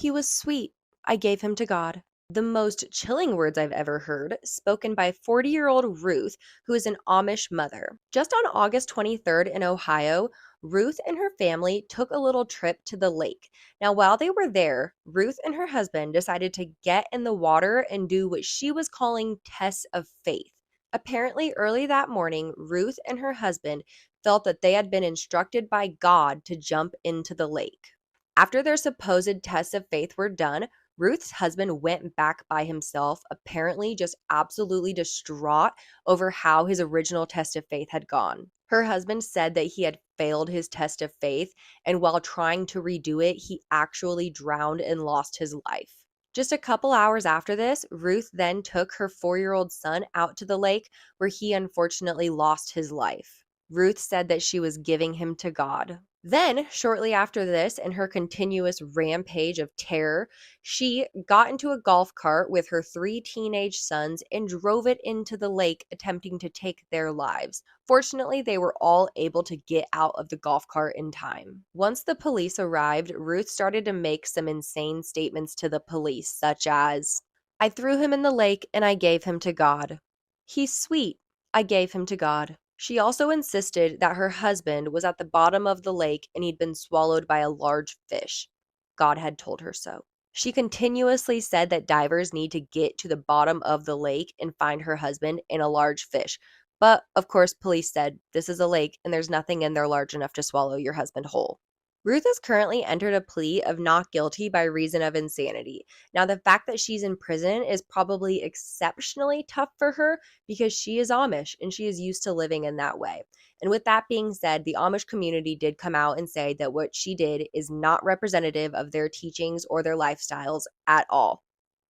He was sweet. I gave him to God. The most chilling words I've ever heard, spoken by 40-year-old Ruth, who is an Amish mother. Just on August 23rd in Ohio, Ruth and her family took a little trip to the lake. Now, while they were there, Ruth and her husband decided to get in the water and do what she was calling tests of faith. Apparently, early that morning, Ruth and her husband felt that they had been instructed by God to jump into the lake. After their supposed tests of faith were done, Ruth's husband went back by himself, apparently just absolutely distraught over how his original test of faith had gone. Her husband said that he had failed his test of faith, and while trying to redo it, he actually drowned and lost his life. Just a couple hours after this, Ruth then took her 4-year-old son out to the lake, where he unfortunately lost his life. Ruth said that she was giving him to God. Then, shortly after this, in her continuous rampage of terror, she got into a golf cart with her 3 teenage sons and drove it into the lake, attempting to take their lives. Fortunately, they were all able to get out of the golf cart in time. Once the police arrived, Ruth started to make some insane statements to the police, such as, I threw him in the lake and I gave him to God. He's sweet. I gave him to God. She also insisted that her husband was at the bottom of the lake and he'd been swallowed by a large fish. God had told her so. She continuously said that divers need to get to the bottom of the lake and find her husband and a large fish. But, of course, police said, this is a lake and there's nothing in there large enough to swallow your husband whole. Ruth has currently entered a plea of not guilty by reason of insanity. Now, the fact that she's in prison is probably exceptionally tough for her because she is Amish and she is used to living in that way. And with that being said, the Amish community did come out and say that what she did is not representative of their teachings or their lifestyles at all,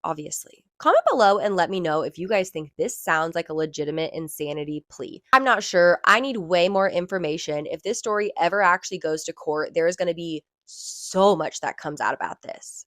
obviously. Comment below and let me know if you guys think this sounds like a legitimate insanity plea. I'm not sure. I need way more information. If this story ever actually goes to court, there is going to be so much that comes out about this.